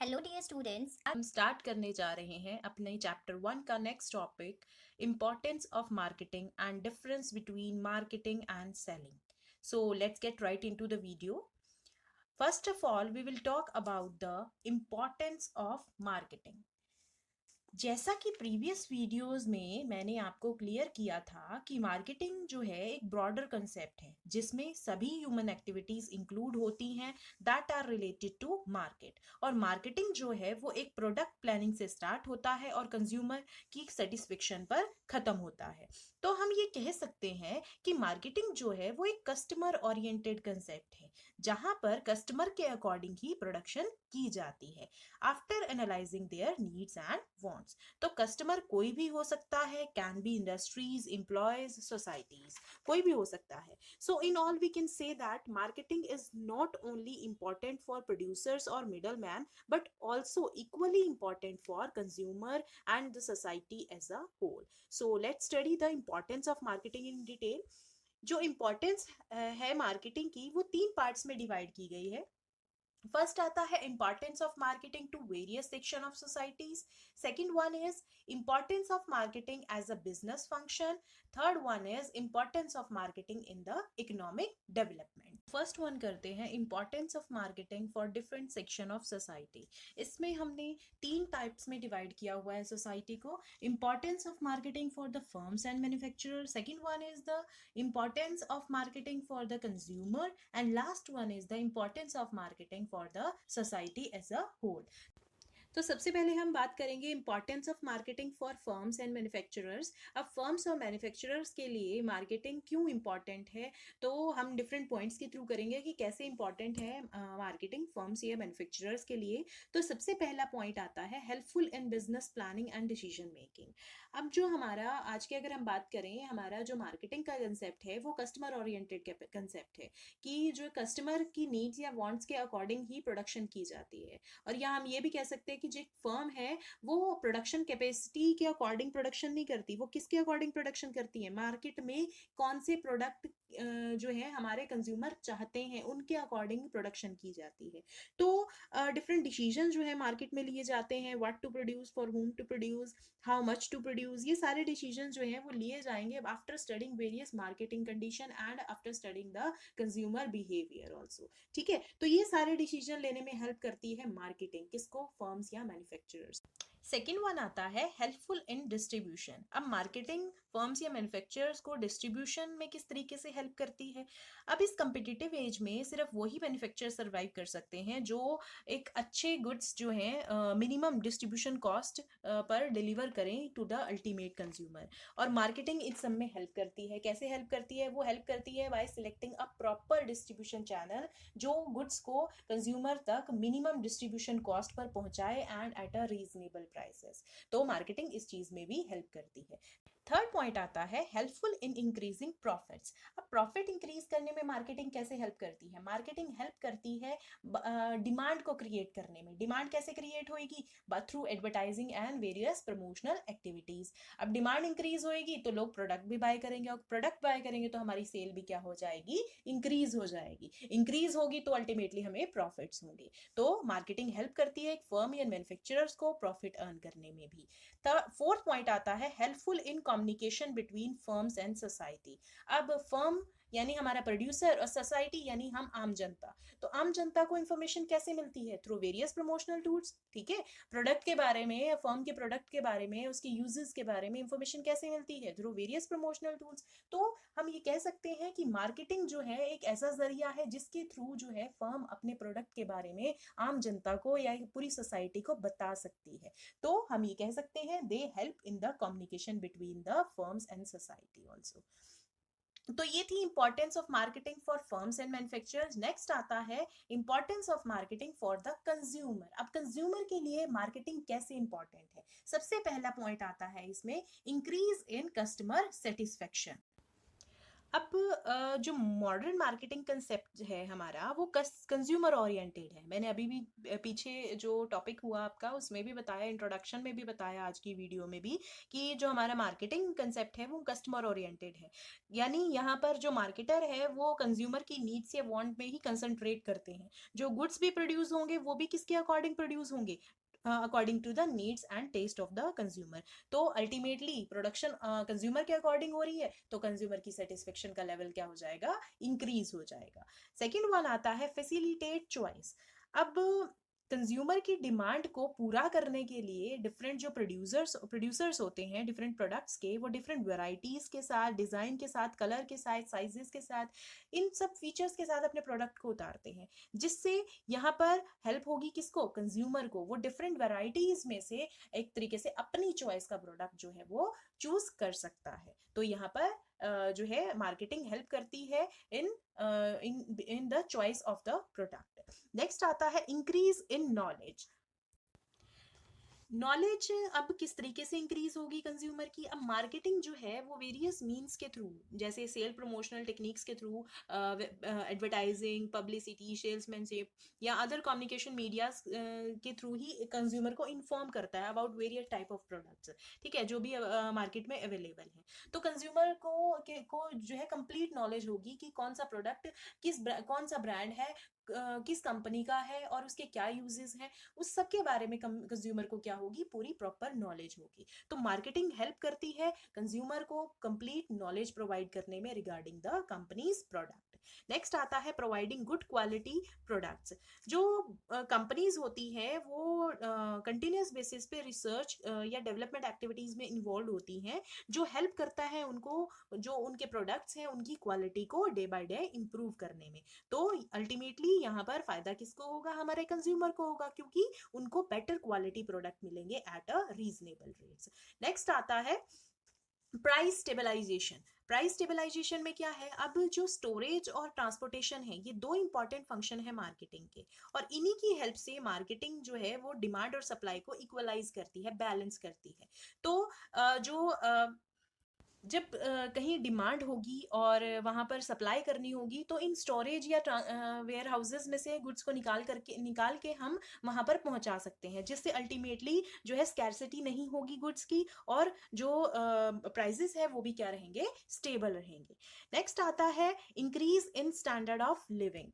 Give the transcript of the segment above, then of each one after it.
Hello dear students. हम start करने जा रहे हैं अपने चैप्टर 1 का next topic, importance of marketing and difference between marketing and selling. So let's get right into the video. First of all, we will talk about the importance of marketing. जैसा कि previous videos में मैंने आपको clear किया था कि marketing जो है एक ब्रॉडर कंसेप्ट है जिसमें सभी ह्यूमन एक्टिविटीज इंक्लूड होती हैं that are related to market. और मार्केटिंग जो है वो एक प्रोडक्ट प्लानिंग से स्टार्ट होता है और कंज्यूमर की सेटिस्फेक्शन पर खत्म होता है. तो हम ये कह सकते हैं कि मार्केटिंग जो है वो एक कस्टमर ओरिएंटेड कंसेप्ट है जहां पर कस्टमर के अकॉर्डिंग ही प्रोडक्शन की जाती है after analysing their needs and wants. तो कस्टमर कोई भी हो सकता है, can be industries, employees, societies, कोई भी हो सकता है. So in all we can say that marketing is not only important for producers or middleman but also equally important for consumer and the society as a whole. So let's study the importance of marketing in detail. जो importance है marketing की वो तीन parts में divide की गई है. First आता है importance of marketing to various section of societies. Second one is importance of marketing as a business function. Third one is importance of marketing in the economic development. First one करते हैं importance of marketing for different section of society. इसमें हमने तीन types में divide किया हुआ है society को. Importance of marketing for the firms and manufacturer. Second one is the importance of marketing for the consumer, and last one is the importance of marketing for the society as a whole. तो सबसे पहले हम बात करेंगे importance of marketing for firms and manufacturers. अब firms और manufacturers के लिए मार्केटिंग क्यों इंपॉर्टेंट है, तो हम डिफरेंट पॉइंट्स के थ्रू करेंगे कि कैसे इंपॉर्टेंट है मार्केटिंग फर्म्स या मैन्युफैक्चरर्स के लिए. तो सबसे पहला पॉइंट आता है helpful in business planning and decision making. अब जो हमारा आज के अगर हम बात करें, हमारा जो मार्केटिंग का कंसेप्ट है वो कस्टमर ओरिएंटेड कंसेप्ट है कि जो कस्टमर की नीड्स या वांट्स के अकॉर्डिंग ही प्रोडक्शन की जाती है. और या हम ये भी कह सकते हैं कि जो फर्म है वो प्रोडक्शन कैपेसिटी के अकॉर्डिंग प्रोडक्शन नहीं करती, वो किसके अकॉर्डिंग प्रोडक्शन करती है, मार्केट में कौन से प्रोडक्ट जो है हमारे कंज्यूमर चाहते हैं उनके अकॉर्डिंग प्रोडक्शन की जाती है. तो डिफरेंट डिसीजन जो है मार्केट में लिए जाते हैं, what to produce, for whom to produce, how much to produce. ये सारे डिसीजन जो है वो लिए जाएंगे after studying various marketing condition and after studying the consumer behaviour also. ठीक है, तो ये सारे डिसीजन लेने में हेल्प करती है मार्केटिंग. किसको? फर्म्स या मैन्युफैक्चरर्स. सेकेंड वन आता है हेल्पफुल इन डिस्ट्रीब्यूशन. अब मार्केटिंग फर्म्स या मैन्युफैक्चरर्स को डिस्ट्रीब्यूशन में किस तरीके से हेल्प करती है. अब इस कम्पिटिटिव एज में सिर्फ वही मैन्युफैक्चरर सर्वाइव कर सकते हैं जो एक अच्छे गुड्स जो हैं minimum distribution cost per deliver करें टू द अल्टीमेट कंज्यूमर. और मार्केटिंग इस सब में हेल्प करती है. कैसे हेल्प करती है? वो हेल्प करती है bye selecting a proper distribution channel जो गुड्स को कंज्यूमर तक मिनिमम डिस्ट्रीब्यूशन कॉस्ट पर पहुंचाए and at a reasonable prices. तो मार्केटिंग इस चीज में भी हेल्प करती है. थर्ड पॉइंट आता है हेल्पफुल इन इंक्रीजिंग प्रॉफिट्स. अब प्रॉफिट इंक्रीज करने में मार्केटिंग कैसे हेल्प करती है? मार्केटिंग हेल्प करती है डिमांड को क्रिएट करने में. डिमांड कैसे क्रिएट होगी? Through advertising and various promotional activities. अब डिमांड इंक्रीज होएगी तो लोग प्रोडक्ट भी बाय करेंगे, और प्रोडक्ट बाय करेंगे तो हमारी सेल भी क्या हो जाएगी? इंक्रीज हो जाएगी. इंक्रीज होगी तो अल्टीमेटली हमें प्रॉफिट्स होंगे. तो मार्केटिंग हेल्प करती है एक फर्म या मैन्युफैक्चरर्स को प्रॉफिट अर्न करने में भी. फोर्थ पॉइंट आता है helpful in communication between firms and society. अब फर्म यानी हमारा प्रोड्यूसर और सोसाइटी यानी हम आम जनता. तो आम जनता को इंफॉर्मेशन कैसे मिलती है? Through various promotional tools. ठीक है, प्रोडक्ट के बारे में, फर्म के प्रोडक्ट के बारे में, उसके यूजेस के बारे में इंफॉर्मेशन कैसे मिलती है? Through various promotional tools. तो हम ये कह सकते हैं कि मार्केटिंग जो है एक ऐसा जरिया है जिसके थ्रू जो है फर्म अपने प्रोडक्ट के बारे में आम जनता को या पूरी सोसाइटी को बता सकती है. तो हम ये कह सकते हैं they help in the communication between the firms and society also. तो ये थी importance of marketing for firms and manufacturers. Next आता है importance of marketing for the consumer. अब कंज्यूमर के लिए मार्केटिंग कैसे इंपॉर्टेंट है? सबसे पहला पॉइंट आता है इसमें इंक्रीज इन कस्टमर सेटिस्फेक्शन. अब जो मॉडर्न मार्केटिंग कंसेप्ट है हमारा वो कंज्यूमर ओरिएंटेड है। मैंने अभी भी पीछे जो टॉपिक हुआ आपका उसमें भी बताया, इंट्रोडक्शन में भी बताया, आज की वीडियो में भी, कि जो हमारा मार्केटिंग कंसेप्ट है वो कस्टमर ओरिएंटेड है। यानी यहाँ पर जो मार्केटर है वो कंज्यूमर की नीड्स या वांट में ही कंसंट्रेट करते हैं। जो गुड्स भी प्रोड्यूस होंगे वो भी किसके अकॉर्डिंग प्रोड्यूस होंगे? According to the needs and taste of the consumer. तो अल्टीमेटली प्रोडक्शन कंज्यूमर के अकॉर्डिंग हो रही है तो कंज्यूमर की सेटिस्फेक्शन का लेवल क्या हो जाएगा? इंक्रीज हो जाएगा। सेकेंड वन आता है फैसिलिटेट चॉइस। अब कंज्यूमर की डिमांड को पूरा करने के लिए डिफरेंट जो प्रोड्यूसर्स होते हैं डिफरेंट प्रोडक्ट्स के, वो डिफरेंट वेराइटीज के साथ, डिजाइन के साथ, कलर के साथ, साइजेस के साथ, इन सब फीचर्स के साथ अपने प्रोडक्ट को उतारते हैं, जिससे यहाँ पर हेल्प होगी किसको? कंज्यूमर को। वो डिफरेंट वेराइटीज में से एक तरीके से अपनी चॉइस का प्रोडक्ट जो है वो चूज कर सकता है। तो यहाँ पर जो है मार्केटिंग हेल्प करती है in in the choice of the product. Next आता है इंक्रीज इन नॉलेज। नॉलेज अब किस तरीके से इंक्रीज होगी कंज्यूमर की? अब मार्केटिंग जो है वो वेरियस मीन्स के थ्रू, जैसे सेल प्रमोशनल टेक्निक्स के थ्रू, एडवर्टाइजिंग, पब्लिसिटी, सेल्समैनशिप या अदर कम्युनिकेशन मीडियाज के थ्रू ही कंज्यूमर को इन्फॉर्म करता है about various type of products. ठीक है, जो भी मार्केट में अवेलेबल है। तो कंज्यूमर को जो है कंप्लीट नॉलेज होगी कि कौन सा प्रोडक्ट कौन सा ब्रांड है, किस कंपनी का है और उसके क्या यूजेस हैं, उस सब के बारे में कंज्यूमर को क्या होगी? पूरी प्रॉपर नॉलेज होगी। तो मार्केटिंग हेल्प करती है कंज्यूमर को कंप्लीट नॉलेज प्रोवाइड करने में regarding the companies product. Next आता है प्रोवाइडिंग गुड क्वालिटी प्रोडक्ट्स। जो कंपनीज होती है वो कंटिन्यूस बेसिस पे रिसर्च या डेवलपमेंट एक्टिविटीज में इन्वॉल्व होती हैं, जो हेल्प करता है उनको जो उनके प्रोडक्ट्स हैं उनकी क्वालिटी को डे बाय डे इम्प्रूव करने में। तो अल्टीमेटली यहाँ पर फायदा किसको होगा? हमारे कंज्यूमर को होगा, क्योंकि उनको बेटर क्वालिटी प्रोडक्ट मिलेंगे at a reasonable rates. Next आता है प्राइस स्टेबलाइजेशन। प्राइस स्टेबलाइजेशन में क्या है? अब जो स्टोरेज और ट्रांसपोर्टेशन है ये दो इंपॉर्टेंट फंक्शन है मार्केटिंग के, और इन्हीं की हेल्प से मार्केटिंग जो है वो डिमांड और सप्लाई को इक्वलाइज करती है, बैलेंस करती है। तो जो जब कहीं डिमांड होगी और वहां पर सप्लाई करनी होगी तो इन स्टोरेज या वेयर हाउसेज में से गुड्स को निकाल के हम वहां पर पहुंचा सकते हैं, जिससे अल्टीमेटली जो है स्कैरसिटी नहीं होगी गुड्स की, और जो प्राइसेस है वो भी क्या रहेंगे? स्टेबल रहेंगे। नेक्स्ट आता है increase in standard of living.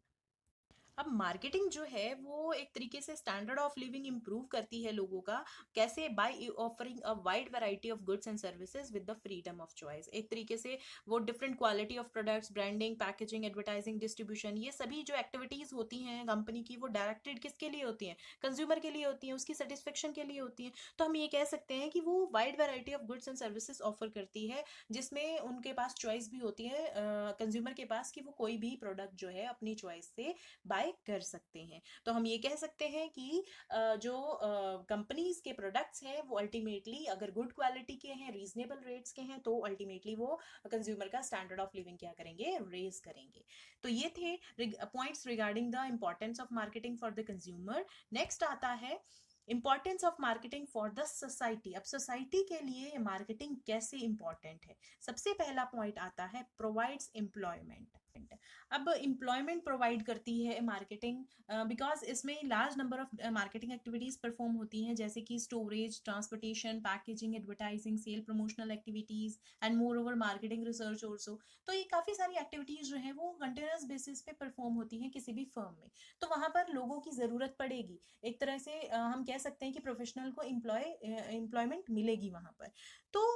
अब मार्केटिंग जो है वो एक तरीके से स्टैंडर्ड ऑफ लिविंग इंप्रूव करती है लोगों का। कैसे? By offering a wide variety of goods and services with the freedom of choice. एक तरीके से वो different quality of products, branding, packaging, advertising, distribution, ये सभी जो एक्टिविटीज होती हैं कंपनी की वो डायरेक्टेड किसके लिए होती हैं? कंज्यूमर के लिए होती हैं, उसकी सेटिस्फेक्शन के लिए होती हैं। तो हम ये कह सकते हैं कि वो wide variety of goods and services offer करती है, जिसमें उनके पास चॉइस भी होती है कंज्यूमर के पास, कि वो कोई भी प्रोडक्ट जो है अपनी चॉइस से बाय कर सकते हैं। तो हम ये कह सकते हैं कि जो कंपनीज के प्रोडक्ट्स हैं वो अल्टीमेटली अगर गुड क्वालिटी के हैं, रीजनेबल रेट्स के हैं, तो अल्टीमेटली वो कंज्यूमर का स्टैंडर्ड ऑफ लिविंग क्या करेंगे? रेज करेंगे। तो ये थे points regarding the importance of marketing for the consumer. Next आता है importance of marketing for the society. अब सोसाइटी के लिए मार्केटिंग कैसे इंपॉर्टेंट है? सबसे पहला पॉइंट आता है प्रोवाइड्स एम्प्लॉयमेंट। अब एम्प्लॉयमेंट प्रोवाइड करती है मार्केटिंग, बिकॉज इसमें large number of marketing activities perform होती हैं, जैसे कि storage, transportation, packaging, advertising, sale promotional activities and moreover marketing research also. तो ये काफ़ी सारी एक्टिविटीज जो है वो कंटिन्यूस बेसिस पे परफॉर्म होती हैं किसी भी फर्म में। तो वहाँ पर लोगों की ज़रूरत पड़ेगी, एक तरह से हम कह सकते हैं कि प्रोफेशनल को एम्प्लॉयमेंट मिलेगी वहाँ पर। तो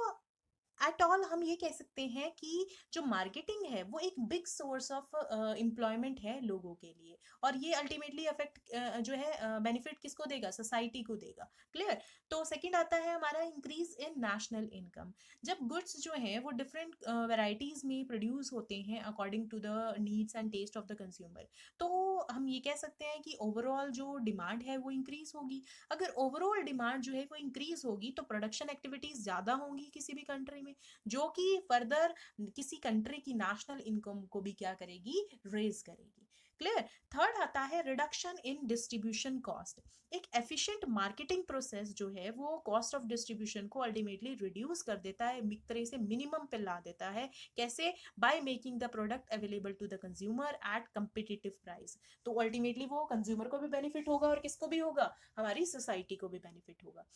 एट ऑल हम ये कह सकते हैं कि जो मार्केटिंग है वो एक बिग सोर्स ऑफ एम्प्लॉयमेंट है लोगों के लिए, और ये अल्टीमेटली अफेक्ट जो है बेनिफिट किसको देगा? सोसाइटी को देगा। क्लियर? तो सेकंड आता है हमारा इंक्रीज इन नेशनल इनकम। जब गुड्स जो हैं वो डिफरेंट वेराइटीज में प्रोड्यूस होते हैं according to the needs and taste of the consumer, तो हम ये कह सकते हैं कि ओवरऑल जो डिमांड है वो इंक्रीज होगी। अगर ओवरऑल डिमांड जो है वो इंक्रीज होगी तो प्रोडक्शन एक्टिविटीज ज्यादा होंगी किसी भी कंट्री में, जो कि फर्दर किसी कंट्री की नेशनल इनकम को भी क्या करेगी? रेज करेगी। क्लियर। थर्ड आता है रिडक्शन इन डिस्ट्रीब्यूशन कॉस्ट। एक एफिशिएंट मार्केटिंग प्रोसेस जो है वो कॉस्ट ऑफ डिस्ट्रीब्यूशन को अल्टीमेटली रिड्यूस कर देता है, एक तरह से मिनिमम पे ला देता है। कैसे? By making the product available to the consumer at competitive price. तो अल्टीमेटली वो कंज्यूमर को भी बेनिफिट होगा और किसको भी होगा, हमारी सोसाइटी को भी बेनिफिट होगा।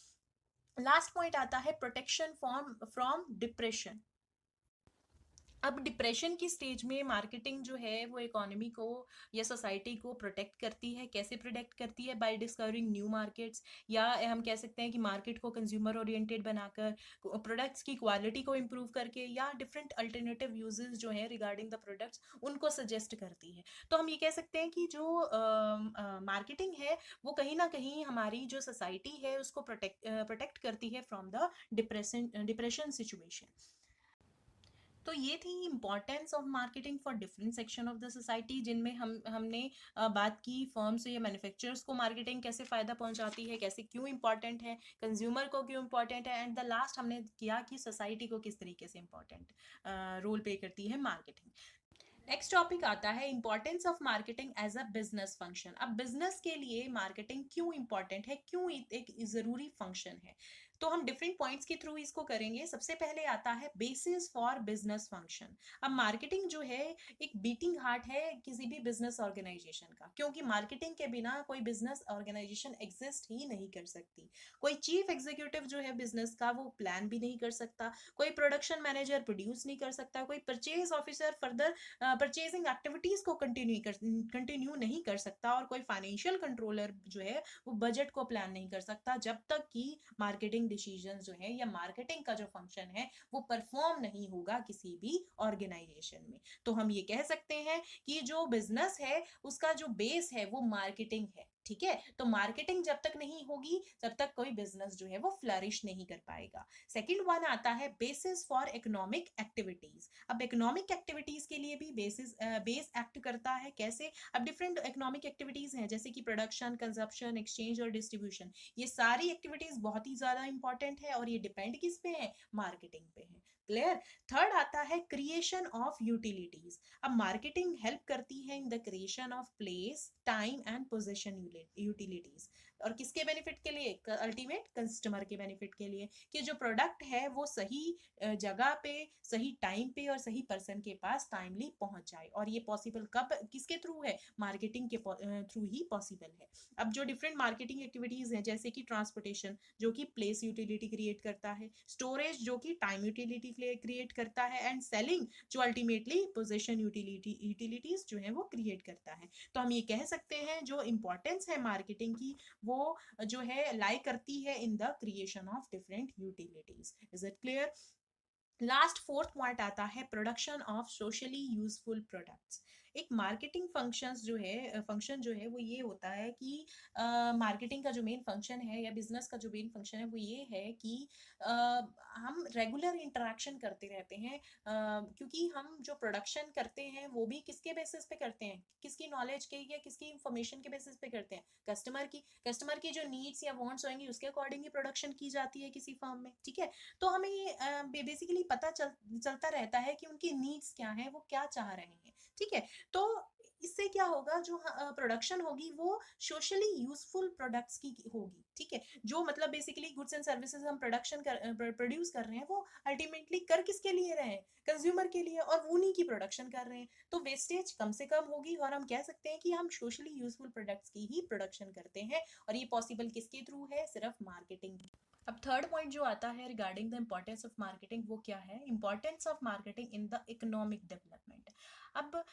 लास्ट पॉइंट आता है प्रोटेक्शन फ्रॉम डिप्रेशन। अब डिप्रेशन की स्टेज में मार्केटिंग जो है वो इकोनॉमी को या सोसाइटी को प्रोटेक्ट करती है। कैसे प्रोटेक्ट करती है? बाय डिस्कवरिंग न्यू मार्केट्स, या हम कह सकते हैं कि मार्केट को कंज्यूमर ओरिएंटेड बनाकर, प्रोडक्ट्स की क्वालिटी को इम्प्रूव करके, या डिफरेंट अल्टरनेटिव यूजेस जो है रिगार्डिंग द प्रोडक्ट्स उनको सजेस्ट करती है। तो हम ये कह सकते हैं कि जो मार्केटिंग है वो कहीं ना कहीं हमारी जो सोसाइटी है उसको प्रोटेक्ट करती है फ्रॉम द डिप्रेशन सिचुएशन। तो ये थी importance of marketing for different section of the society, जिनमें हमने बात की फर्म्स या मैन्युफैक्चरर्स को मार्केटिंग कैसे फ़ायदा पहुंचाती है, कैसे क्यों इंपॉर्टेंट है, कंज्यूमर को क्यों इंपॉर्टेंट है, एंड द लास्ट हमने किया कि सोसाइटी को किस तरीके से इंपॉर्टेंट रोल प्ले करती है मार्केटिंग। नेक्स्ट टॉपिक आता है importance of marketing as a business function. अब बिजनेस के लिए मार्केटिंग क्यों इंपॉर्टेंट है, क्यों एक जरूरी फंक्शन है, तो हम डिफरेंट पॉइंट्स के थ्रू इसको करेंगे। सबसे पहले आता है बेसिस फॉर बिजनेस फंक्शन। अब मार्केटिंग जो है एक बीटिंग हार्ट है किसी भी बिजनेस ऑर्गेनाइजेशन का, क्योंकि मार्केटिंग के बिना कोई बिजनेस ऑर्गेनाइजेशन एग्जिस्ट ही नहीं कर सकती। कोई चीफ एग्जीक्यूटिव जो है बिजनेस का वो प्लान भी नहीं कर सकता, कोई प्रोडक्शन मैनेजर प्रोड्यूस नहीं कर सकता, कोई purchase officer further purchasing activities को कंटिन्यू नहीं कर सकता, और कोई फाइनेंशियल कंट्रोलर जो है वो बजट को प्लान नहीं कर सकता जब तक कि मार्केटिंग डिसीजन जो है या मार्केटिंग का जो फंक्शन है वो परफॉर्म नहीं होगा किसी भी ऑर्गेनाइजेशन में। तो हम ये कह सकते हैं कि जो बिजनेस है उसका जो बेस है वो मार्केटिंग है। ठीक है, तो मार्केटिंग जब तक नहीं होगी तब तक कोई बिजनेस जो है वो फ्लरिश नहीं कर पाएगा। सेकंड वन आता है बेसिस फॉर इकोनॉमिक एक्टिविटीज। अब इकोनॉमिक एक्टिविटीज के लिए भी बेस एक्ट करता है। कैसे? अब डिफरेंट इकोनॉमिक एक्टिविटीज हैं जैसे कि प्रोडक्शन, कंजप्शन, एक्सचेंज और डिस्ट्रीब्यूशन। ये सारी एक्टिविटीज बहुत ही ज्यादा इंपॉर्टेंट है और ये डिपेंड किस पे है? मार्केटिंग पे है। क्लियर। थर्ड आता है क्रिएशन ऑफ यूटिलिटीज। अब मार्केटिंग हेल्प करती है in the creation of place, time and position utilities. और किसके बेनिफिट के लिए? अल्टीमेट कस्टमर के बेनिफिट के लिए, कि जो प्रोडक्ट है वो सही जगह पे, सही टाइम पे और सही पर्सन के पास टाइमली पहुंच जाए। और ये पॉसिबल कब, किसके थ्रू है? मार्केटिंग के थ्रू ही पॉसिबल है। अब जो डिफरेंट मार्केटिंग एक्टिविटीज हैं जैसे कि ट्रांसपोर्टेशन जो कि प्लेस यूटिलिटी क्रिएट करता है, स्टोरेज जो कि टाइम यूटिलिटी क्रिएट करता है, एंड सेलिंग जो अल्टीमेटली पोजीशन यूटिलिटीज जो है वो क्रिएट करता है। तो हम ये कह सकते हैं जो इंपॉर्टेंस है मार्केटिंग की वो जो है लाई करती है in the creation of different utilities. Is it clear? Last fourth point आता है production of socially useful products. एक मार्केटिंग फंक्शन जो है वो ये होता है कि मार्केटिंग का जो मेन फंक्शन है या बिजनेस का जो मेन फंक्शन है वो ये है कि हम रेगुलर इंटरेक्शन करते रहते हैं, क्योंकि हम जो प्रोडक्शन करते हैं वो भी किसके बेसिस पे करते हैं? किसकी नॉलेज के या किसकी इंफॉर्मेशन के बेसिस पे करते हैं? कस्टमर की जो नीड्स या वांट्स होंगी उसके अकॉर्डिंग ही प्रोडक्शन की जाती है किसी फर्म में। ठीक है, तो हमें ये बेसिकली चलता रहता है कि उनकी नीड्स क्या है, वो क्या चाह रहे हैं। ठीक है, तो इससे क्या होगा, जो प्रोडक्शन होगी वो सोशली यूजफुल प्रोडक्ट्स की होगी। ठीक है, जो मतलब बेसिकली गुड्स एंड सर्विसेज हम प्रोड्यूस कर रहे हैं वो अल्टीमेटली कर किसके लिए रहे हैं? कंज्यूमर के लिए, और उन्हीं की प्रोडक्शन कर रहे हैं। तो वेस्टेज कम से कम होगी और हम कह सकते हैं कि हम सोशली यूजफुल प्रोडक्ट्स की ही प्रोडक्शन करते हैं। और ये पॉसिबल किसके थ्रू है? सिर्फ मार्केटिंग। अब थर्ड पॉइंट जो आता है regarding the importance of marketing वो क्या है? Importance of marketing in the economic development. अब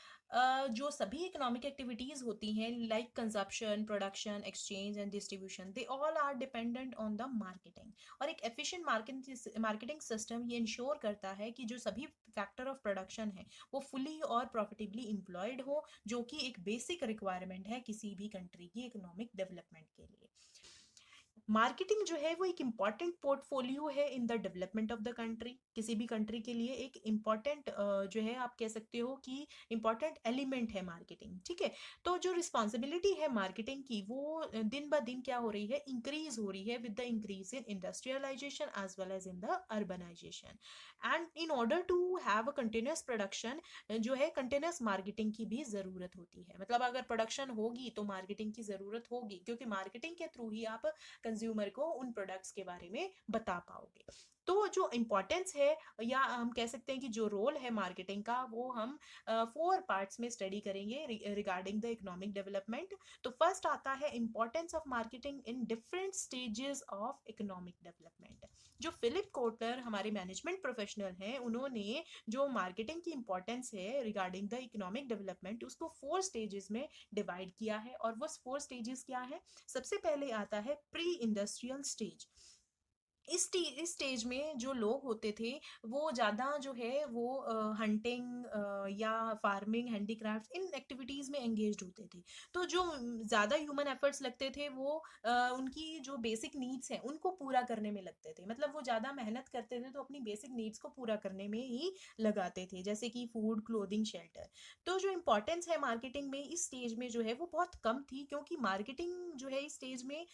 जो सभी इकोनॉमिक एक्टिविटीज होती हैं like consumption, production, exchange and distribution, they all are dependent on the marketing. और एक एफिशिएंट मार्केटिंग सिस्टम ये इंश्योर करता है कि जो सभी फैक्टर ऑफ प्रोडक्शन है वो फुली और प्रॉफिटेबली एम्प्लॉयड हो, जो कि एक बेसिक रिक्वायरमेंट है किसी भी कंट्री की इकोनॉमिक डेवलपमेंट के लिए। मार्केटिंग जो है वो एक इम्पॉर्टेंट पोर्टफोलियो है in the development of the country. किसी भी कंट्री के लिए एक इम्पॉर्टेंट जो है आप कह सकते हो कि इम्पॉर्टेंट एलिमेंट है मार्केटिंग, ठीक है। तो जो रिस्पॉन्सिबिलिटी है मार्केटिंग की वो दिन ब दिन क्या हो रही है, इंक्रीज हो रही है with the increase in industrialisation as well as in the urbanisation. And in order to have a continuous production जो है कंटिन्यूस मार्केटिंग की भी जरूरत होती है। मतलब अगर प्रोडक्शन होगी तो मार्केटिंग की जरूरत होगी, क्योंकि मार्केटिंग के थ्रू ही आप कंज्यूमर को उन प्रोडक्ट्स के बारे में बता पाओगे। तो जो इम्पोर्टेंस है या हम कह सकते हैं कि जो रोल है मार्केटिंग का वो हम 4 पार्ट्स में स्टडी करेंगे रिगार्डिंग द इकोनॉमिक डेवलपमेंट। तो फर्स्ट आता है importance of marketing in different stages of economic development. जो फिलिप कोटलर हमारे मैनेजमेंट प्रोफेशनल हैं, उन्होंने जो मार्केटिंग की इंपॉर्टेंस है रिगार्डिंग द इकोनॉमिक डेवलपमेंट उसको 4 स्टेजेस में डिवाइड किया है। और वो 4 स्टेजेस क्या है? सबसे पहले आता है प्री इंडस्ट्रियल स्टेज। इस स्टेज में जो लोग होते थे वो ज़्यादा जो है वो हंटिंग या फार्मिंग, हैंडीक्राफ्ट इन एक्टिविटीज़ में एंगेज होते थे। तो जो ज़्यादा ह्यूमन एफर्ट्स लगते थे वो उनकी जो बेसिक नीड्स हैं उनको पूरा करने में लगते थे। मतलब वो ज़्यादा मेहनत करते थे तो अपनी बेसिक नीड्स को पूरा करने में ही लगाते थे, जैसे कि फूड, क्लोथिंग, शेल्टर। तो जो इम्पोर्टेंस है मार्केटिंग में इस स्टेज में जो है वो बहुत कम थी, क्योंकि मार्केटिंग जो है इस स्टेज में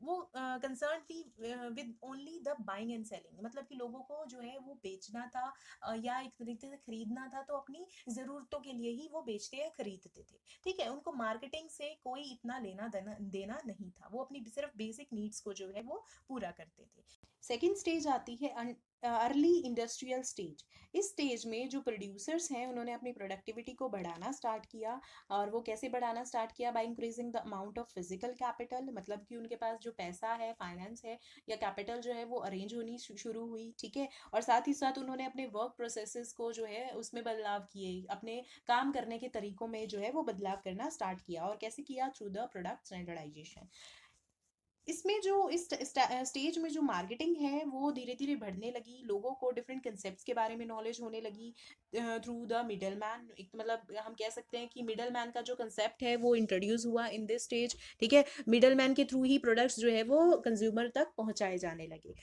वो कंसर्न थी with only the buying and selling. मतलब कि लोगों को जो है वो बेचना था या एक तरीके से खरीदना था, तो अपनी ज़रूरतों के लिए ही वो बेचते या खरीदते थे, ठीक है। उनको मार्केटिंग से कोई इतना लेना देना नहीं था, वो अपनी सिर्फ बेसिक नीड्स को जो है वो पूरा करते थे। सेकेंड स्टेज आती है अर्ली इंडस्ट्रियल स्टेज। इस स्टेज में जो प्रोड्यूसर्स हैं उन्होंने अपनी प्रोडक्टिविटी को बढ़ाना स्टार्ट किया। और वो कैसे बढ़ाना स्टार्ट किया? By increasing the amount of physical capital. मतलब कि उनके पास जो पैसा है, फाइनेंस है या कैपिटल जो है वो अरेंज होनी शुरू हुई, ठीक है। और साथ ही साथ उन्होंने अपने वर्क प्रोसेसेस को जो है उसमें बदलाव किए, अपने काम करने के तरीकों में जो है वो बदलाव करना स्टार्ट किया। और कैसे किया? Through the product standardisation. इसमें जो इस स्टेज में जो मार्केटिंग है वो धीरे धीरे बढ़ने लगी। लोगों को डिफरेंट कंसेप्ट्स के बारे में नॉलेज होने लगी थ्रू द मिडल मैन। मतलब हम कह सकते हैं कि मिडल मैन का जो कंसेप्ट है वो इंट्रोड्यूस हुआ इन दिस स्टेज, ठीक है। मिडल मैन के थ्रू ही प्रोडक्ट्स जो है वो कंज्यूमर तक पहुंचाए जाने लगे।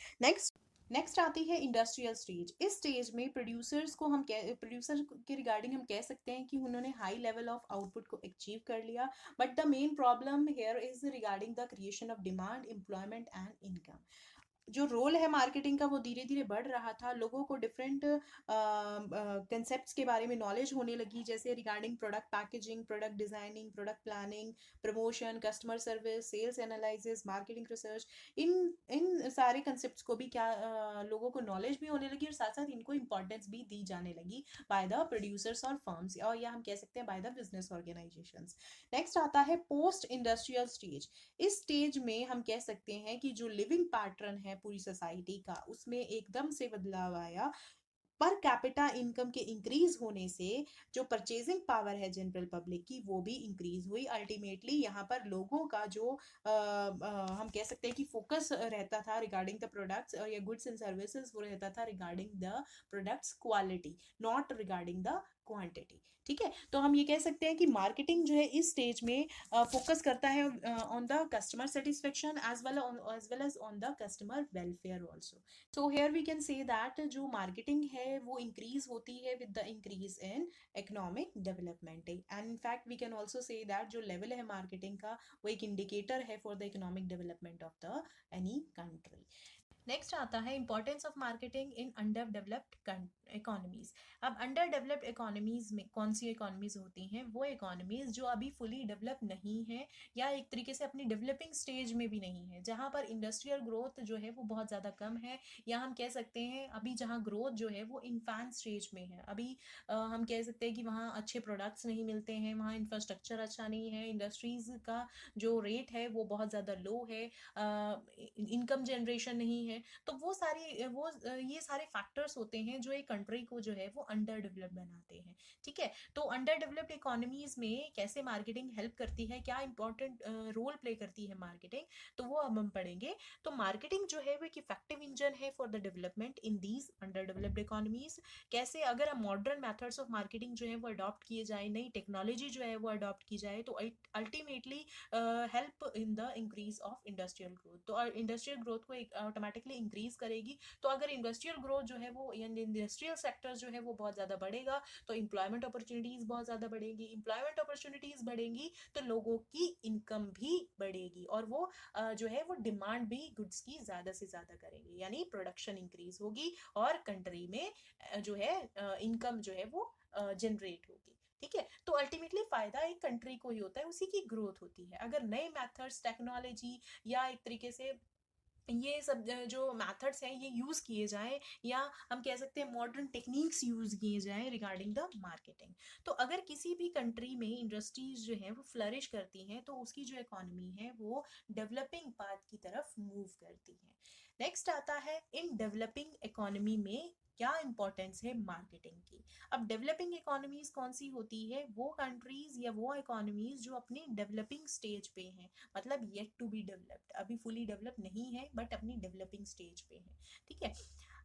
नेक्स्ट आती है इंडस्ट्रियल स्टेज। इस स्टेज में प्रोड्यूसर के रिगार्डिंग हम कह सकते हैं कि उन्होंने हाई लेवल ऑफ आउटपुट को अचीव कर लिया। But the main problem here is regarding the creation of demand, employment and income. जो रोल है मार्केटिंग का वो धीरे धीरे बढ़ रहा था। लोगों को डिफरेंट कंसेप्ट्स के बारे में नॉलेज होने लगी, जैसे regarding product packaging, product designing, product planning, promotion, customer service, sales analysis, marketing research. इन इन सारे कंसेप्ट्स को भी क्या लोगों को नॉलेज भी होने लगी और साथ साथ इनको इंपॉर्टेंस भी दी जाने लगी बाय द प्रोड्यूसर्स और फर्म्स, और या हम कह सकते हैं by the business organisations. Next आता है पोस्ट इंडस्ट्रियल स्टेज। इस स्टेज में हम कह सकते हैं कि जो लिविंग पैटर्न है पूरी सोसाइटी का उसमें एकदम से बदलाव आया। पर कैपिटा इनकम के इंक्रीज होने से जो परचेजिंग पावर है जनरल पब्लिक की वो भी इंक्रीज हुई। अल्टीमेटली यहाँ पर लोगों का जो हम कह सकते हैं कि फोकस रहता था रिगार्डिंग द प्रोडक्ट्स और या गुड्स एंड सर्विसेज, वो रहता था regarding the products quality, not regarding the quantity, ठीक है। तो हम ये कह सकते हैं कि मार्केटिंग जो है इस स्टेज में फोकस करता है on the customer satisfaction as well as on the customer welfare also. So here we can say that जो मार्केटिंग है वो इंक्रीज होती है with the increase in economic development. And in fact we can also say that जो level है marketing का वो एक इंडिकेटर है for the economic development of the any country. Next आता है importance of marketing in underdeveloped economies. अब under developed economies में कौन सी इकोनॉमीज होती हैं? वो इकोनॉमीज जो अभी फुली डेवलप नहीं है या एक तरीके से अपनी डेवलपिंग स्टेज में भी नहीं है, जहाँ पर इंडस्ट्रियल ग्रोथ जो है वो बहुत ज़्यादा कम है, या हम कह सकते हैं अभी जहाँ ग्रोथ जो है वो इन्फेंट स्टेज में है। अभी हम कह सकते हैं कि वहाँ अच्छे प्रोडक्ट्स नहीं मिलते हैं, वहाँ इंफ्रास्ट्रक्चर अच्छा नहीं है, इंडस्ट्रीज़ का जो रेट है वो बहुत ज़्यादा लो है, इनकम जनरेशन नहीं है, है, तो ये सारे फैक्टर्स होते हैं जो एक कंट्री को जो है वो अंडर डेवलप्ड बनाते हैं। ठीक है, तो अंडर डेवलप्ड इकोनॉमीज में कैसे मार्केटिंग हेल्प करती है, क्या इंपॉर्टेंट रोल प्ले करती है मार्केटिंग, तो वो अब हम पढ़ेंगे। तो मार्केटिंग जो है वो एक इफेक्टिव इंजन है for the development in these under developed economies. कैसे, अगर हम मॉडर्न मेथड्स ऑफ मार्केटिंग जो है वो अडॉप्ट किए जाए, नई टेक्नोलॉजी जो है वो अडॉप्ट की जाए, तो ultimately help in the increase of industrial growth. तो इंडस्ट्रियल ग्रोथ को ऑटोमेटिकली इंक्रीज करेगी। तो अगर इंडस्ट्रियल ग्रोथ जो है वो यानी इंडस्ट्रियल सेक्टर जो है वो बहुत ज़्यादा बढ़ेगा, तो एम्प्लॉयमेंट अपॉर्चुनिटीज़ बहुत ज़्यादा बढ़ेगी। एम्प्लॉयमेंट अपॉर्चुनिटीज़ बढ़ेंगी तो लोगों की इनकम भी बढ़ेगी, और वो जो है वो डिमांड भी गुड्स की ज़्यादा से ज़्यादा करेंगे, यानी प्रोडक्शन इंक्रीज होगी और कंट्री में जो है इनकम जो है वो जनरेट होगी। ठीक है, तो अल्टीमेटली फायदा एक कंट्री को ही होता है, उसी की ग्रोथ होती है। अगर नए मेथड्स, टेक्नोलॉजी या एक तरीके से ये सब जो मेथड्स हैं ये यूज़ किए जाएं, या हम कह सकते हैं मॉडर्न टेक्निक्स यूज़ किए जाएं रिगार्डिंग द मार्केटिंग, तो अगर किसी भी कंट्री में इंडस्ट्रीज जो है वो फ्लरिश करती हैं, तो उसकी जो इकोनॉमी है वो डेवलपिंग पाथ की तरफ मूव करती है। नेक्स्ट आता है इन डेवलपिंग इकोनॉमी में क्या इंपॉर्टेंस है मार्केटिंग की। अब डेवलपिंग इकोनॉमीज कौन सी होती है, वो कंट्रीज या वो इकोनॉमीज जो अपनी डेवलपिंग स्टेज पे हैं, मतलब येट टू बी डेवलप्ड, अभी फुली डेवलप नहीं है बट अपनी डेवलपिंग स्टेज पे है। ठीक है,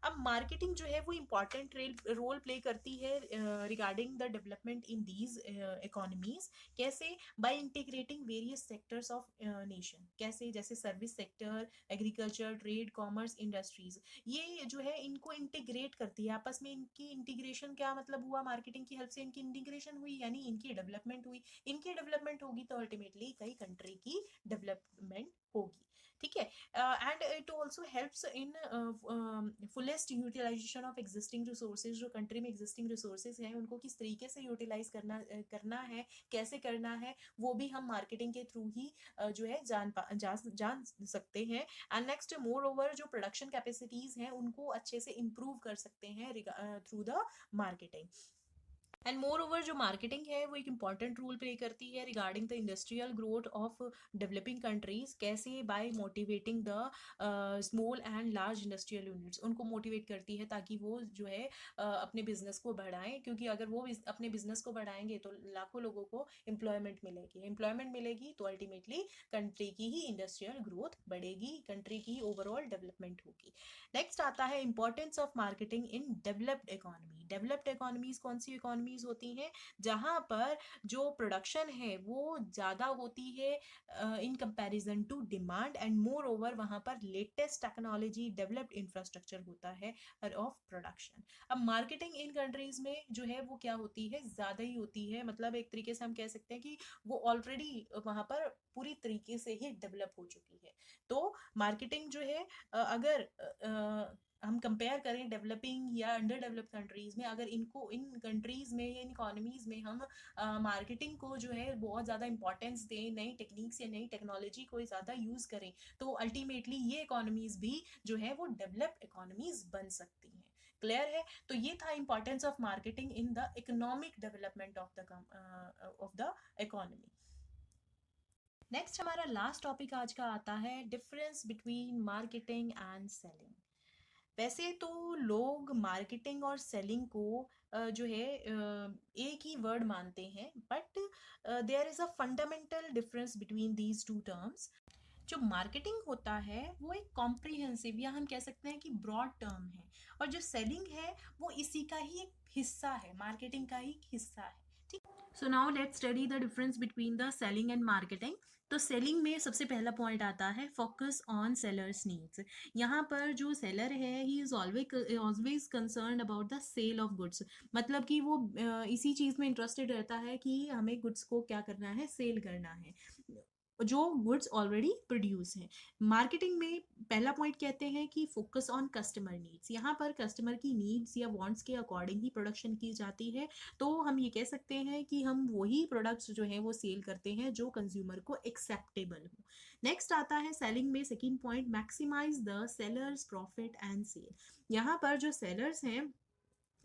अब मार्केटिंग जो है वो इम्पॉर्टेंट रोल प्ले करती है regarding the development in these economies. कैसे, by integrating various sectors of nation. कैसे, जैसे service sector, agriculture, trade, commerce, industries, ये जो है इनको इंटीग्रेट करती है आपस में। इनकी इंटीग्रेशन क्या मतलब हुआ, मार्केटिंग की हेल्प से इनकी इंटीग्रेशन हुई यानी इनकी डेवलपमेंट हुई। इनकी डेवलपमेंट होगी तो अल्टीमेटली कई कंट्री की डेवलपमेंट होगी। ठीक है, and it also helps in fullest utilisation of existing resources. जो कंट्री में एग्जिस्टिंग रिसोर्सेज हैं उनको किस तरीके से यूटिलाइज करना है, कैसे करना है, वो भी हम मार्केटिंग के थ्रू ही जो है जान सकते हैं। एंड नेक्स्ट, मोर ओवर जो प्रोडक्शन कैपेसिटीज हैं उनको अच्छे से इम्प्रूव कर सकते हैं through the marketing. And moreover जो मार्केटिंग है वो एक इंपॉर्टेंट रोल प्ले करती है regarding the industrial growth of developing countries. कैसे, by motivating the small and large industrial units, उनको मोटिवेट करती है ताकि वो जो है अपने बिजनेस को बढ़ाएं, क्योंकि अगर वो अपने बिजनेस को बढ़ाएंगे तो लाखों लोगों को एम्प्लॉयमेंट मिलेगी। एम्प्लॉयमेंट मिलेगी तो अल्टीमेटली कंट्री की ही इंडस्ट्रियल ग्रोथ बढ़ेगी, कंट्री की ओवरऑल डेवलपमेंट होगी। नेक्स्ट आता है importance of marketing in developed economy. Developed economies कौन सी इकोनॉमीज होती हैं, जहां पर जो प्रोडक्शन है वो ज़्यादा होती है in comparison to demand, and moreover वहां पर लेटेस्ट टेक्नोलॉजी, डेवलप्ड इंफ्रास्ट्रक्चर होता है ऑफ प्रोडक्शन। अब मार्केटिंग इन कंट्रीज में जो है वो क्या होती है, ज़्यादा ही होती है। मतलब एक तरीके से हम कह सकते हैं कि वो ऑलरेडी वहां पर पूरी तरीके से ही डेवलप हो चुकी है। तो मार्केटिंग जो है अगर हम कंपेयर करें डेवलपिंग या अंडर डेवलप कंट्रीज में, अगर इनको इन कंट्रीज में या इन इकोनॉमीज में हम मार्केटिंग को जो है बहुत ज़्यादा इंपॉर्टेंस दें, नई टेक्निक्स या नई टेक्नोलॉजी को ज़्यादा यूज़ करें, तो अल्टीमेटली ये इकोनॉमीज भी जो है वो डेवलप इकोनॉमीज बन सकती हैं। क्लियर है, तो ये था importance of marketing in the economic development of the economy. Next हमारा लास्ट टॉपिक आज का आता है difference between marketing and selling. वैसे तो लोग मार्केटिंग और सेलिंग को जो है एक ही वर्ड मानते हैं, but there is a fundamental difference between these two terms. जो मार्केटिंग होता है वो एक कॉम्प्रिहेंसिव या हम कह सकते हैं कि ब्रॉड टर्म है, और जो सेलिंग है वो इसी का ही एक हिस्सा है, मार्केटिंग का ही हिस्सा है। ठीक, so now let's study the difference between the selling and marketing. तो सेलिंग में सबसे पहला पॉइंट आता है फोकस ऑन सेलर्स नीड्स। यहाँ पर जो सेलर है he is always concern about the sale of goods, मतलब कि वो इसी चीज़ में इंटरेस्टेड रहता है कि हमें गुड्स को क्या करना है, सेल करना है, जो गुड्स ऑलरेडी प्रोड्यूस हैं। मार्केटिंग में पहला पॉइंट कहते हैं कि फोकस ऑन कस्टमर नीड्स। यहाँ पर कस्टमर की नीड्स या वांट्स के अकॉर्डिंग ही प्रोडक्शन की जाती है, तो हम ये कह सकते हैं कि हम वही प्रोडक्ट्स जो है वो सेल करते हैं जो कंज्यूमर को एक्सेप्टेबल हो। नेक्स्ट आता है सेलिंग में second point, maximise the sellers profit and sale. यहाँ पर जो सेलर्स हैं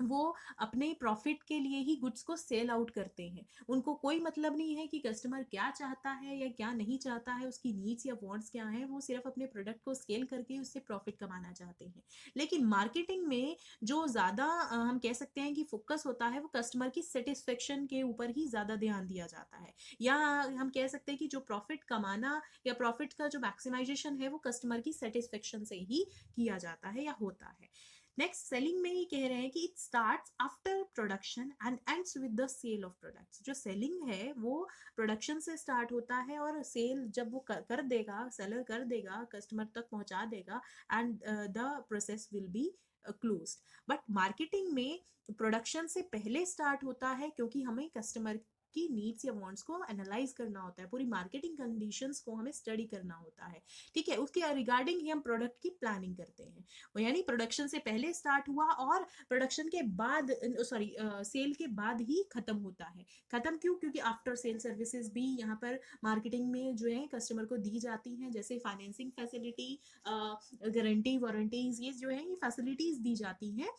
वो अपने प्रॉफिट के लिए ही गुड्स को सेल आउट करते हैं। उनको कोई मतलब नहीं है कि कस्टमर क्या चाहता है या क्या नहीं चाहता है, उसकी नीड्स या वांट्स क्या हैं। वो सिर्फ अपने प्रोडक्ट को सेल करके उससे प्रॉफिट कमाना चाहते हैं। लेकिन मार्केटिंग में जो ज़्यादा हम कह सकते हैं कि फोकस होता है, वो कस्टमर की सेटिस्फेक्शन के ऊपर ही ज़्यादा ध्यान दिया जाता है। या हम कह सकते हैं कि जो प्रॉफिट कमाना या प्रॉफिट का जो मैक्सिमाइजेशन है, वो कस्टमर की सेटिस्फेक्शन से ही किया जाता है या होता है। नेक्स्ट, सेलिंग में ये कह रहे हैं कि it starts after production and ends with the sale of products. जो सेलिंग है वो प्रोडक्शन से स्टार्ट होता है और सेल जब वो कर देगा, सेलर कर देगा, कस्टमर तक पहुंचा देगा, and the process will be closed. But marketing में प्रोडक्शन से पहले स्टार्ट होता है, क्योंकि हमें कस्टमर की नीड्स या वांट्स को एनालाइज करना होता है, पूरी मार्केटिंग कंडीशंस को हमें स्टडी करना होता है। ठीक है, उसके रिगार्डिंग ही हम प्रोडक्ट की प्लानिंग करते हैं। यानी प्रोडक्शन से पहले स्टार्ट हुआ और प्रोडक्शन के बाद, सॉरी, सेल के बाद ही खत्म होता है। खत्म क्यों? क्योंकि आफ्टर सेल सर्विसेज भी यहाँ पर मार्केटिंग में जो है कस्टमर को दी जाती हैं, जैसे फाइनेंसिंग फैसिलिटी, गारंटी, वारंटीज, ये जो है ये फैसिलिटीज दी जाती हैं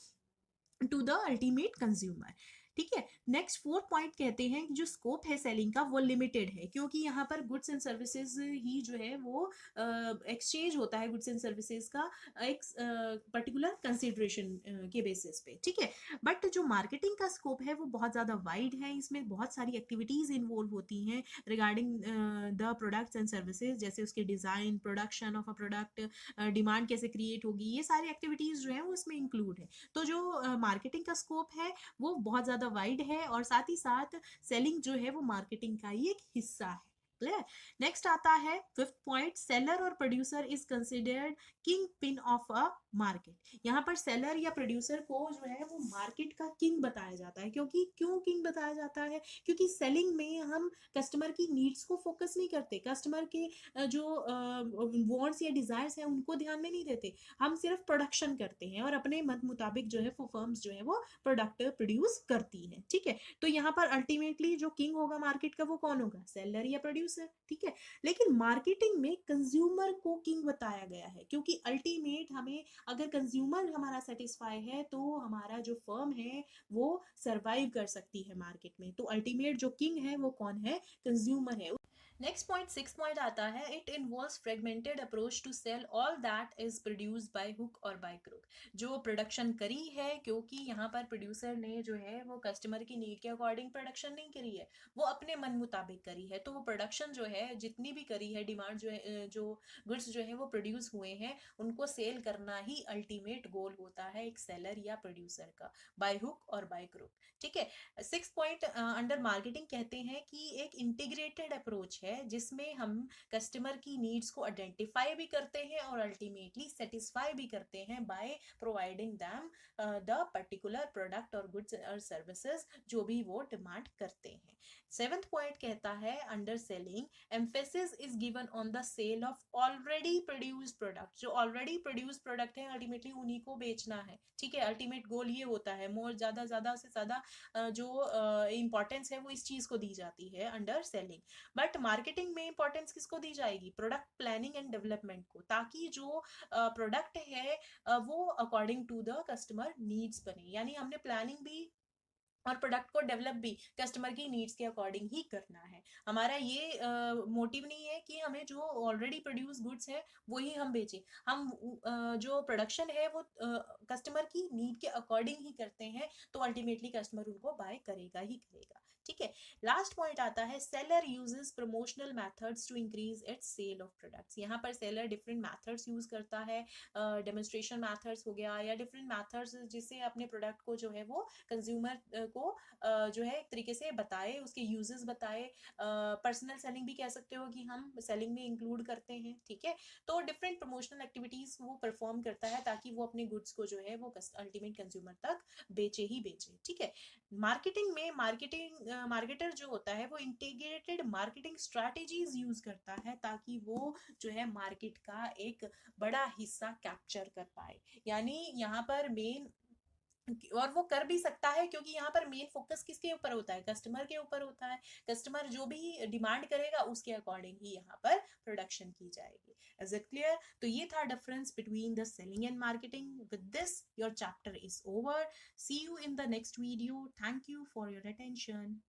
टू द अल्टीमेट कंज्यूमर। ठीक है, नेक्स्ट फोर्थ पॉइंट कहते हैं कि जो स्कोप है सेलिंग का वो लिमिटेड है, क्योंकि यहाँ पर गुड्स एंड सर्विसेज ही जो है वो एक्सचेंज होता है गुड्स एंड सर्विसेज का एक पर्टिकुलर कंसिडरेशन के बेसिस पे। ठीक है, बट जो मार्केटिंग का स्कोप है वो बहुत ज़्यादा वाइड है। इसमें बहुत सारी एक्टिविटीज़ इन्वॉल्व होती हैं regarding the products and services, जैसे उसके design, production of a product, demand कैसे क्रिएट होगी, ये सारी एक्टिविटीज़ जो है वो इसमें इंक्लूड है। तो जो मार्केटिंग का स्कोप है वो बहुत ज़्यादा वाइड है, और साथ ही साथ सेलिंग जो है वो मार्केटिंग का ही एक हिस्सा है। क्लियर? नेक्स्ट आता है फिफ्थ पॉइंट, सेलर और producer is considered king pin of a market. यहाँ पर सेलर या प्रोड्यूसर को जो है वो मार्केट का किंग बताया जाता है। क्योंकि क्यों किंग बताया जाता है? क्योंकि सेलिंग में हम कस्टमर की नीड्स को फोकस नहीं करते, कस्टमर के जो वांट्स या डिजायर्स हैं उनको ध्यान में नहीं देते। हम सिर्फ प्रोडक्शन करते हैं और अपने मत मुताबिक जो है वो फर्म्स जो है वो प्रोडक्ट प्रोड्यूस करती हैं। ठीक है, तो यहाँ पर अल्टीमेटली जो किंग होगा मार्केट का वो कौन होगा? सेलर या प्रोड्यूसर। ठीक है, लेकिन मार्केटिंग में कंज्यूमर को किंग बताया गया है, क्योंकि अल्टीमेट हमें अगर कंज्यूमर हमारा सेटिस्फाई है तो हमारा जो फर्म है वो सरवाइव कर सकती है मार्केट में। तो अल्टीमेट जो किंग है वो कौन है? कंज्यूमर है। नेक्स्ट पॉइंट, सिक्स पॉइंट आता है, it involves fragmented approach to sell all that is produced by hook or by crook. जो प्रोडक्शन करी है, क्योंकि यहाँ पर प्रोड्यूसर ने जो है वो कस्टमर की नीड के अकॉर्डिंग प्रोडक्शन नहीं करी है, वो अपने मन मुताबिक करी है। तो वो प्रोडक्शन जो है जितनी भी करी है, डिमांड जो है, जो गुड्स जो है वो प्रोड्यूस हुए हैं, उनको सेल करना ही अल्टीमेट गोल होता है एक सेलर या प्रोड्यूसर का, bye hook or by crook. ठीक है, सिक्स पॉइंट अंडर मार्केटिंग कहते हैं कि एक इंटीग्रेटेड अप्रोच है जिसमें हम कस्टमर की नीड्स को आइडेंटिफाई भी करते हैं और अल्टीमेटली सेटिस्फाई भी करते हैं by providing them the particular product और गुड्स और सर्विसेज जो भी वो डिमांड करते हैं। सेवेंथ पॉइंट कहता है, under selling emphasis is given on the sale of already produced product. जो ऑलरेडी प्रोड्यूस्ड प्रोडक्ट है अल्टीमेटली उन्हीं को बेचना है। ठीक है, अल्टीमेट गोल ये होता है, मोर ज्यादा से ज्यादा जो इंपॉर्टेंस है वो इस चीज को दी जाती है अंडर सेलिंग। बट मार्केटिंग में इंपॉर्टेंस किसको दी जाएगी? प्रोडक्ट प्लानिंग एंड डेवलपमेंट को, ताकि जो प्रोडक्ट है वो according to the customer needs बने। यानी हमने प्लानिंग भी और प्रोडक्ट को डेवलप भी कस्टमर की नीड्स के अकॉर्डिंग ही करना है। हमारा ये मोटिव नहीं है कि हमें जो ऑलरेडी प्रोड्यूस गुड्स है वही हम बेचें। हम जो प्रोडक्शन है वो कस्टमर की नीड के अकॉर्डिंग ही करते हैं, तो अल्टीमेटली कस्टमर उनको बाय करेगा ही करेगा। ठीक है, लास्ट पॉइंट आता है, seller uses promotional methods to increase its sale of products. यहाँ पर सेलर डिफरेंट मेथड्स यूज करता है, डेमोन्स्ट्रेशन मेथड्स हो गया या डिफरेंट मेथड्स जिससे अपने प्रोडक्ट को जो है वो कंज्यूमर को जो है एक तरीके से बताए, उसके यूजेस बताए। पर्सनल सेलिंग भी कह सकते हो कि हम सेलिंग में इंक्लूड करते हैं। ठीक है, तो डिफरेंट प्रमोशनल एक्टिविटीज वो परफॉर्म करता है ताकि वो अपने गुड्स को जो है वो अल्टीमेट कंज्यूमर तक बेचे ही बेचे। ठीक है, मार्केटिंग में मार्केटर जो होता है वो इंटीग्रेटेड मार्केटिंग स्ट्रैटेजीज यूज करता है ताकि वो जो है मार्केट का एक बड़ा हिस्सा कैप्चर कर पाए। यानी यहाँ पर मेन और वो कर भी सकता है, क्योंकि यहाँ पर मेन फोकस किसके ऊपर होता है, कस्टमर के ऊपर होता है। कस्टमर जो भी डिमांड करेगा उसके अकॉर्डिंग ही यहाँ पर प्रोडक्शन की जाएगी। Is it clear? तो ये था difference between the selling and marketing. With this your chapter is over. See you in the next video. Thank you for your attention.